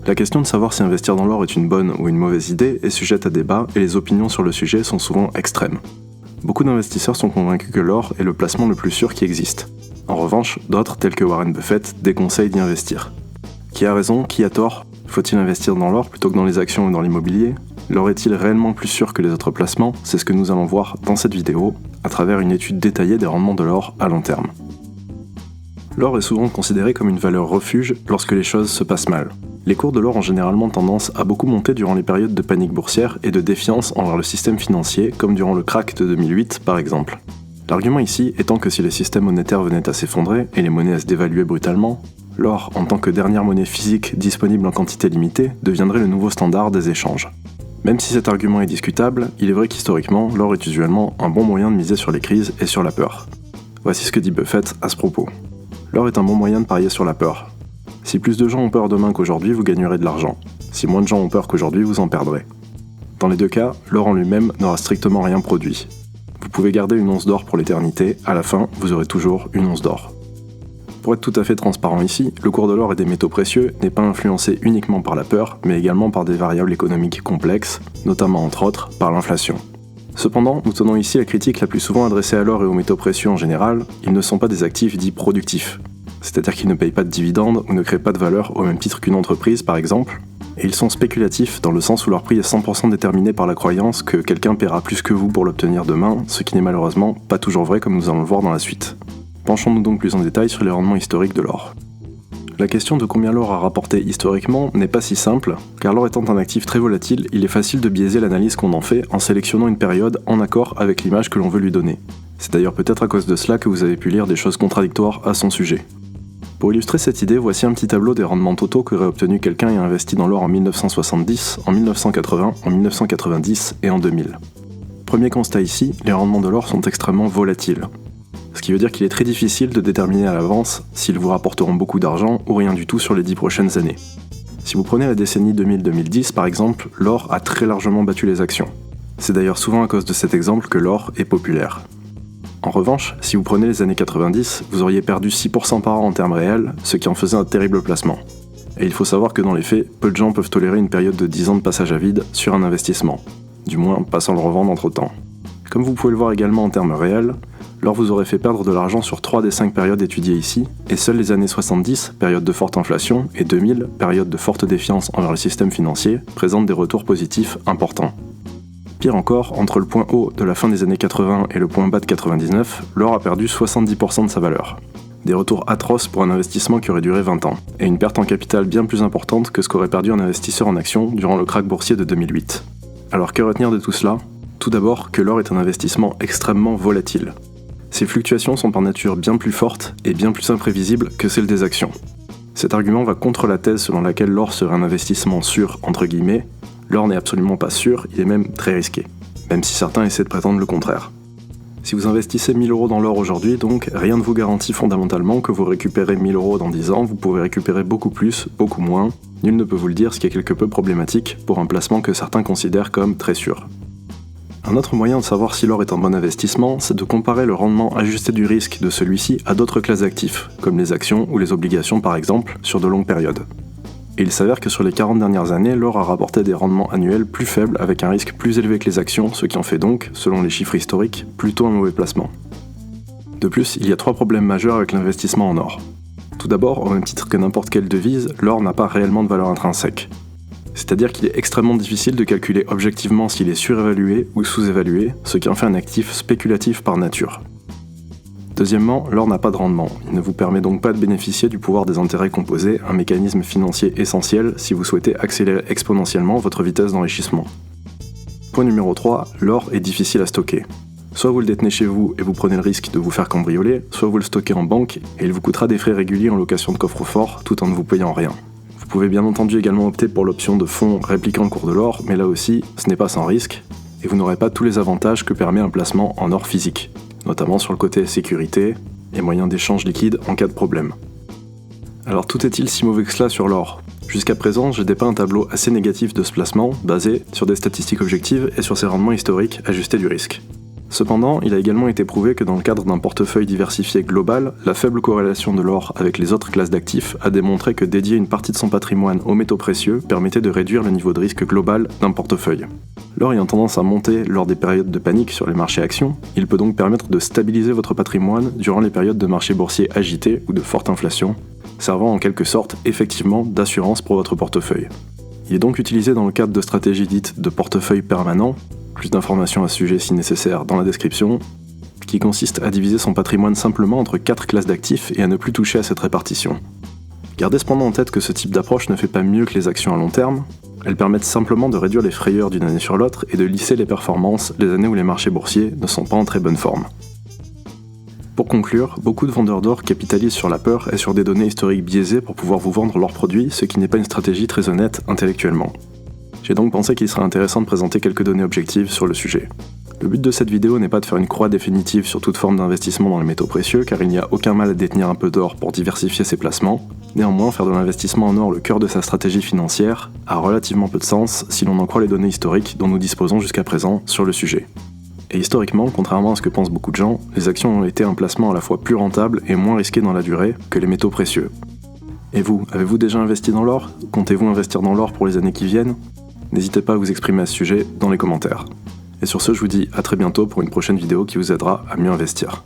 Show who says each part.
Speaker 1: La question de savoir si investir dans l'or est une bonne ou une mauvaise idée est sujette à débat et les opinions sur le sujet sont souvent extrêmes. Beaucoup d'investisseurs sont convaincus que l'or est le placement le plus sûr qui existe. En revanche, d'autres, tels que Warren Buffett, déconseillent d'y investir. Qui a raison, qui a tort? Faut-il investir dans l'or plutôt que dans les actions ou dans l'immobilier? L'or est-il réellement plus sûr que les autres placements? C'est ce que nous allons voir dans cette vidéo, à travers une étude détaillée des rendements de l'or à long terme. L'or est souvent considéré comme une valeur refuge lorsque les choses se passent mal. Les cours de l'or ont généralement tendance à beaucoup monter durant les périodes de panique boursière et de défiance envers le système financier, comme durant le krach de 2008 par exemple. L'argument ici étant que si les systèmes monétaires venaient à s'effondrer et les monnaies à se dévaluer brutalement, l'or, en tant que dernière monnaie physique disponible en quantité limitée, deviendrait le nouveau standard des échanges. Même si cet argument est discutable, il est vrai qu'historiquement, l'or est usuellement un bon moyen de miser sur les crises et sur la peur. Voici ce que dit Buffett à ce propos. L'or est un bon moyen de parier sur la peur. Si plus de gens ont peur demain qu'aujourd'hui, vous gagnerez de l'argent. Si moins de gens ont peur qu'aujourd'hui, vous en perdrez. Dans les deux cas, l'or en lui-même n'aura strictement rien produit. Vous pouvez garder une once d'or pour l'éternité, à la fin, vous aurez toujours une once d'or. Pour être tout à fait transparent ici, le cours de l'or et des métaux précieux n'est pas influencé uniquement par la peur, mais également par des variables économiques complexes, notamment entre autres par l'inflation. Cependant, nous tenons ici la critique la plus souvent adressée à l'or et aux métaux précieux en général, ils ne sont pas des actifs dits productifs. C'est-à-dire qu'ils ne payent pas de dividendes ou ne créent pas de valeur au même titre qu'une entreprise par exemple, et ils sont spéculatifs dans le sens où leur prix est 100% déterminé par la croyance que quelqu'un paiera plus que vous pour l'obtenir demain, ce qui n'est malheureusement pas toujours vrai comme nous allons le voir dans la suite. Penchons-nous donc plus en détail sur les rendements historiques de l'or. La question de combien l'or a rapporté historiquement n'est pas si simple, car l'or étant un actif très volatile, il est facile de biaiser l'analyse qu'on en fait en sélectionnant une période en accord avec l'image que l'on veut lui donner. C'est d'ailleurs peut-être à cause de cela que vous avez pu lire des choses contradictoires à son sujet. Pour illustrer cette idée, voici un petit tableau des rendements totaux qu'aurait obtenu quelqu'un ayant investi dans l'or en 1970, en 1980, en 1990 et en 2000. Premier constat ici, les rendements de l'or sont extrêmement volatiles. Ce qui veut dire qu'il est très difficile de déterminer à l'avance s'ils vous rapporteront beaucoup d'argent ou rien du tout sur les 10 prochaines années. Si vous prenez la décennie 2000-2010 par exemple, l'or a très largement battu les actions. C'est d'ailleurs souvent à cause de cet exemple que l'or est populaire. En revanche, si vous prenez les années 90, vous auriez perdu 6% par an en termes réels, ce qui en faisait un terrible placement. Et il faut savoir que dans les faits, peu de gens peuvent tolérer une période de 10 ans de passage à vide sur un investissement, du moins pas sans le revendre entre-temps. Comme vous pouvez le voir également en termes réels, l'or vous aurait fait perdre de l'argent sur 3 des 5 périodes étudiées ici, et seules les années 70, période de forte inflation, et 2000, période de forte défiance envers le système financier, présentent des retours positifs importants. Pire encore, entre le point haut de la fin des années 80 et le point bas de 99, l'or a perdu 70% de sa valeur. Des retours atroces pour un investissement qui aurait duré 20 ans, et une perte en capital bien plus importante que ce qu'aurait perdu un investisseur en actions durant le krach boursier de 2008. Alors que retenir de tout cela? Tout d'abord que l'or est un investissement extrêmement volatile. Ces fluctuations sont par nature bien plus fortes et bien plus imprévisibles que celles des actions. Cet argument va contre la thèse selon laquelle l'or serait un investissement sûr, entre guillemets. L'or n'est absolument pas sûr, il est même très risqué, même si certains essaient de prétendre le contraire. Si vous investissez 1000 € dans l'or aujourd'hui, donc, rien ne vous garantit fondamentalement que vous récupérez 1000 € dans 10 ans, vous pouvez récupérer beaucoup plus, beaucoup moins, nul ne peut vous le dire, ce qui est quelque peu problématique pour un placement que certains considèrent comme très sûr. Un autre moyen de savoir si l'or est un bon investissement, c'est de comparer le rendement ajusté du risque de celui-ci à d'autres classes d'actifs, comme les actions ou les obligations par exemple, sur de longues périodes. Et il s'avère que sur les 40 dernières années, l'or a rapporté des rendements annuels plus faibles avec un risque plus élevé que les actions, ce qui en fait donc, selon les chiffres historiques, plutôt un mauvais placement. De plus, il y a 3 problèmes majeurs avec l'investissement en or. Tout d'abord, au même titre que n'importe quelle devise, l'or n'a pas réellement de valeur intrinsèque. C'est-à-dire qu'il est extrêmement difficile de calculer objectivement s'il est surévalué ou sous-évalué, ce qui en fait un actif spéculatif par nature. Deuxièmement, l'or n'a pas de rendement. Il ne vous permet donc pas de bénéficier du pouvoir des intérêts composés, un mécanisme financier essentiel si vous souhaitez accélérer exponentiellement votre vitesse d'enrichissement. Point numéro 3, l'or est difficile à stocker. Soit vous le détenez chez vous et vous prenez le risque de vous faire cambrioler, soit vous le stockez en banque et il vous coûtera des frais réguliers en location de coffre-fort tout en ne vous payant rien. Vous pouvez bien entendu également opter pour l'option de fonds répliquant le cours de l'or, mais là aussi, ce n'est pas sans risque, et vous n'aurez pas tous les avantages que permet un placement en or physique, notamment sur le côté sécurité et moyen d'échange liquide en cas de problème. Alors tout est-il si mauvais que cela sur l'or ? Jusqu'à présent, j'ai dépeint un tableau assez négatif de ce placement, basé sur des statistiques objectives et sur ses rendements historiques ajustés du risque. Cependant, il a également été prouvé que dans le cadre d'un portefeuille diversifié global, la faible corrélation de l'or avec les autres classes d'actifs a démontré que dédier une partie de son patrimoine aux métaux précieux permettait de réduire le niveau de risque global d'un portefeuille. L'or ayant tendance à monter lors des périodes de panique sur les marchés actions, il peut donc permettre de stabiliser votre patrimoine durant les périodes de marché boursier agités ou de forte inflation, servant en quelque sorte effectivement d'assurance pour votre portefeuille. Il est donc utilisé dans le cadre de stratégies dites de portefeuille permanent, plus d'informations à ce sujet si nécessaire dans la description, qui consiste à diviser son patrimoine simplement entre 4 classes d'actifs et à ne plus toucher à cette répartition. Gardez cependant en tête que ce type d'approche ne fait pas mieux que les actions à long terme, elles permettent simplement de réduire les frayeurs d'une année sur l'autre et de lisser les performances les années où les marchés boursiers ne sont pas en très bonne forme. Pour conclure, beaucoup de vendeurs d'or capitalisent sur la peur et sur des données historiques biaisées pour pouvoir vous vendre leurs produits, ce qui n'est pas une stratégie très honnête intellectuellement. J'ai donc pensé qu'il serait intéressant de présenter quelques données objectives sur le sujet. Le but de cette vidéo n'est pas de faire une croix définitive sur toute forme d'investissement dans les métaux précieux, car il n'y a aucun mal à détenir un peu d'or pour diversifier ses placements. Néanmoins, faire de l'investissement en or le cœur de sa stratégie financière a relativement peu de sens si l'on en croit les données historiques dont nous disposons jusqu'à présent sur le sujet. Et historiquement, contrairement à ce que pensent beaucoup de gens, les actions ont été un placement à la fois plus rentable et moins risqué dans la durée que les métaux précieux. Et vous, avez-vous déjà investi dans l'or ? Comptez-vous investir dans l'or pour les années qui viennent ? N'hésitez pas à vous exprimer à ce sujet dans les commentaires. Et sur ce, je vous dis à très bientôt pour une prochaine vidéo qui vous aidera à mieux investir.